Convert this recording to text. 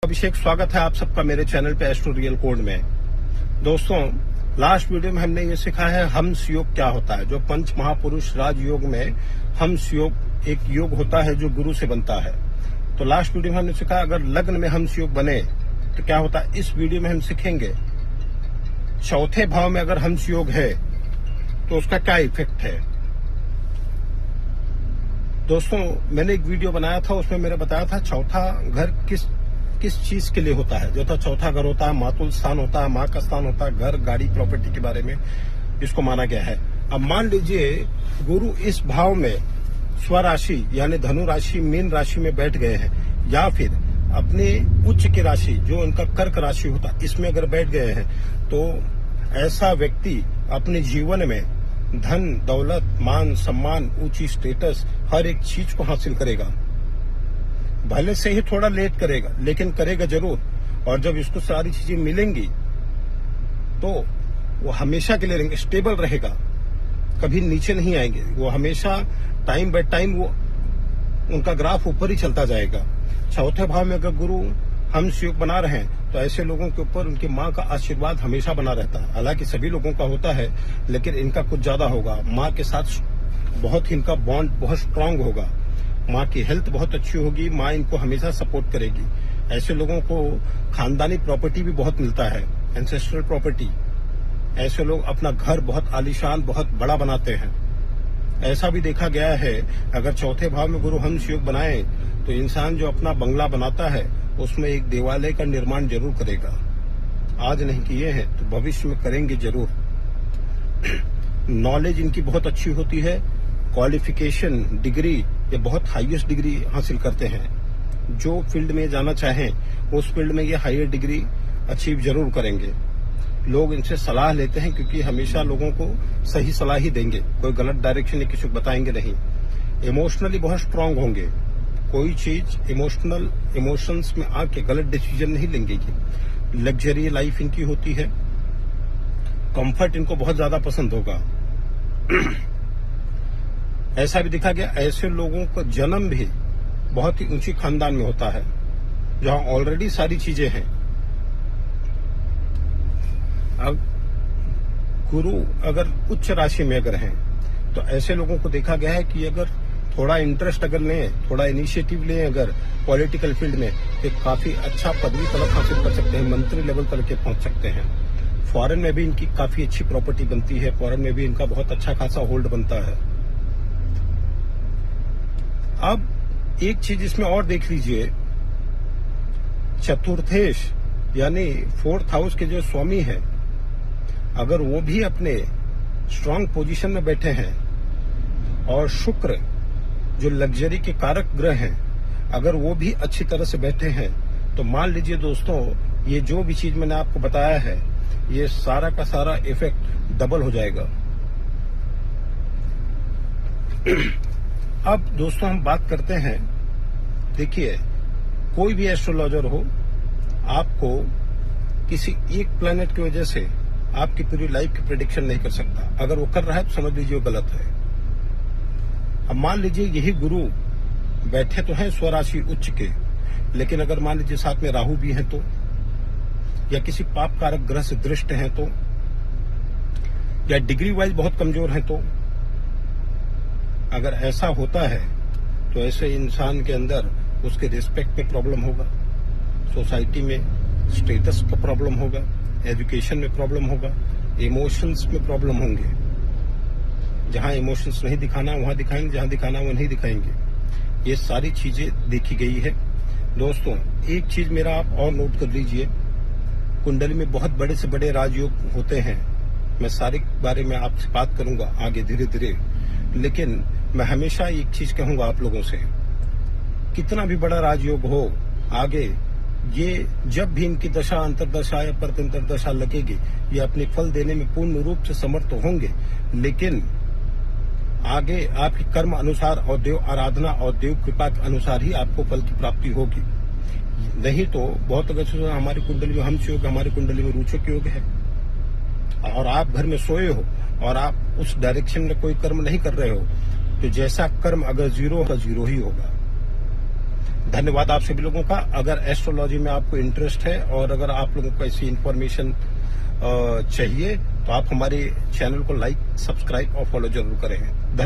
अभिषेक, स्वागत है आप सबका मेरे चैनल पे एस्ट्रो रियल कोड में। दोस्तों, लास्ट वीडियो में हमने ये सीखा है हंस योग क्या होता है। जो पंच महापुरुष राजयोग में हंस योग एक योग होता है जो गुरु से बनता है। तो लास्ट वीडियो में हमने सीखा अगर लग्न में हंस योग बने तो क्या होता है। इस वीडियो में हम सीखेंगे चौथे भाव में अगर हंस योग है तो उसका क्या इफेक्ट है। दोस्तों, मैंने एक वीडियो बनाया था, उसमें मैंने बताया था चौथा घर किस चीज के लिए होता है। जो था चौथा घर होता है मातुल स्थान होता है, माँ का स्थान होता है, घर गाड़ी प्रॉपर्टी के बारे में इसको माना गया है। अब मान लीजिए गुरु इस भाव में स्वराशि यानी धनु राशि मीन राशि में बैठ गए हैं, या फिर अपने उच्च की राशि जो उनका कर्क राशि होता है इसमें अगर बैठ गए हैं, तो ऐसा व्यक्ति अपने जीवन में धन दौलत मान सम्मान ऊंची स्टेटस हर एक चीज को हासिल करेगा। भले से ही थोड़ा लेट करेगा लेकिन करेगा जरूर। और जब इसको सारी चीजें मिलेंगी तो वो हमेशा के लिए रहेंगे, स्टेबल रहेगा, कभी नीचे नहीं आएंगे। वो हमेशा टाइम बाय टाइम वो उनका ग्राफ ऊपर ही चलता जाएगा। चौथे भाव में अगर गुरु हंस योग बना रहे हैं तो ऐसे लोगों के ऊपर उनकी माँ का आशीर्वाद हमेशा बना रहता है। हालांकि सभी लोगों का होता है लेकिन इनका कुछ ज्यादा होगा। माँ के साथ बहुत ही इनका बॉन्ड बहुत स्ट्रांग होगा। माँ की हेल्थ बहुत अच्छी होगी, माँ इनको हमेशा सपोर्ट करेगी। ऐसे लोगों को खानदानी प्रॉपर्टी भी बहुत मिलता है, एंसेस्ट्रल प्रॉपर्टी। ऐसे लोग अपना घर बहुत आलीशान बहुत बड़ा बनाते हैं। ऐसा भी देखा गया है अगर चौथे भाव में गुरु हंस योग बनाए तो इंसान जो अपना बंगला बनाता है उसमें एक देवालय का निर्माण जरूर करेगा। आज नहीं किए हैं तो भविष्य में करेंगे जरूर। नॉलेज इनकी बहुत अच्छी होती है, क्वालिफिकेशन डिग्री ये बहुत हाईएस्ट डिग्री हासिल करते हैं। जो फील्ड में जाना चाहें उस फील्ड में ये हाईएस्ट डिग्री अचीव जरूर करेंगे। लोग इनसे सलाह लेते हैं क्योंकि हमेशा लोगों को सही सलाह ही देंगे, कोई गलत डायरेक्शन या किसी को बताएंगे नहीं। इमोशनली बहुत स्ट्रांग होंगे, कोई चीज इमोशंस में आके गलत डिसीजन नहीं लेंगे। लग्जरी लाइफ इनकी होती है, कंफर्ट इनको बहुत ज्यादा पसंद होगा। ऐसा भी देखा गया ऐसे लोगों का जन्म भी बहुत ही ऊंची खानदान में होता है जहां ऑलरेडी सारी चीजें हैं। अब गुरु अगर उच्च राशि में अगर हैं तो ऐसे लोगों को देखा गया है कि अगर थोड़ा इंटरेस्ट अगर लें, थोड़ा इनिशिएटिव लें अगर पॉलिटिकल फील्ड में, तो काफी अच्छा पदवी तलक हासिल कर सकते हैं, मंत्री लेवल तक के पहुंच सकते हैं। फॉरेन में भी इनकी काफी अच्छी प्रॉपर्टी बनती है, फॉरेन में भी इनका बहुत अच्छा खासा होल्ड बनता है। अब एक चीज इसमें और देख लीजिए, चतुर्थेश यानी फोर्थ हाउस के जो स्वामी हैं अगर वो भी अपने स्ट्रांग पोजीशन में बैठे हैं और शुक्र जो लग्जरी के कारक ग्रह हैं अगर वो भी अच्छी तरह से बैठे हैं तो मान लीजिए दोस्तों ये जो भी चीज मैंने आपको बताया है ये सारा का सारा इफेक्ट डबल हो जाएगा। अब दोस्तों हम बात करते हैं, देखिए कोई भी एस्ट्रोलॉजर हो आपको किसी एक प्लेनेट की वजह से आपकी पूरी लाइफ की प्रेडिक्शन नहीं कर सकता। अगर वो कर रहा है तो समझ लीजिए वो गलत है। अब मान लीजिए यही गुरु बैठे तो हैं स्वराशि उच्च के, लेकिन अगर मान लीजिए साथ में राहु भी हैं तो, या किसी पाप कारक ग्रह से दृष्ट हैं तो, या डिग्री वाइज बहुत कमजोर हैं तो, अगर ऐसा होता है तो ऐसे इंसान के अंदर उसके रिस्पेक्ट में प्रॉब्लम होगा, सोसाइटी में स्टेटस का प्रॉब्लम होगा, एजुकेशन में प्रॉब्लम होगा, इमोशंस में प्रॉब्लम होंगे। जहां इमोशंस नहीं दिखाना वहां दिखाएंगे, जहां दिखाना वो नहीं दिखाएंगे। ये सारी चीजें देखी गई है। दोस्तों एक चीज मेरा आप और नोट कर लीजिए, कुंडली में बहुत बड़े से बड़े राजयोग होते हैं। मैं सारे बारे में आपसे बात करूंगा आगे धीरे धीरे, लेकिन मैं हमेशा एक चीज कहूंगा आप लोगों से, कितना भी बड़ा राजयोग हो आगे ये जब भी इनकी दशा अंतरदशा या परतंत्र दशा लगेगी ये अपने फल देने में पूर्ण रूप से समर्थ होंगे, लेकिन आगे आपके कर्म अनुसार और देव आराधना और देव कृपा के अनुसार ही आपको फल की प्राप्ति होगी। नहीं तो बहुत अगर हमारी कुंडली में हंस योग, हमारी कुंडली में रोचक योग है और आप घर में सोए हो और आप उस डायरेक्शन में कोई कर्म नहीं कर रहे हो तो जैसा कर्म अगर जीरो का जीरो ही होगा। धन्यवाद आप सभी लोगों का। अगर एस्ट्रोलॉजी में आपको इंटरेस्ट है और अगर आप लोगों को ऐसी इंफॉर्मेशन चाहिए तो आप हमारे चैनल को लाइक, सब्सक्राइब और फॉलो जरूर करें। धन्यवाद।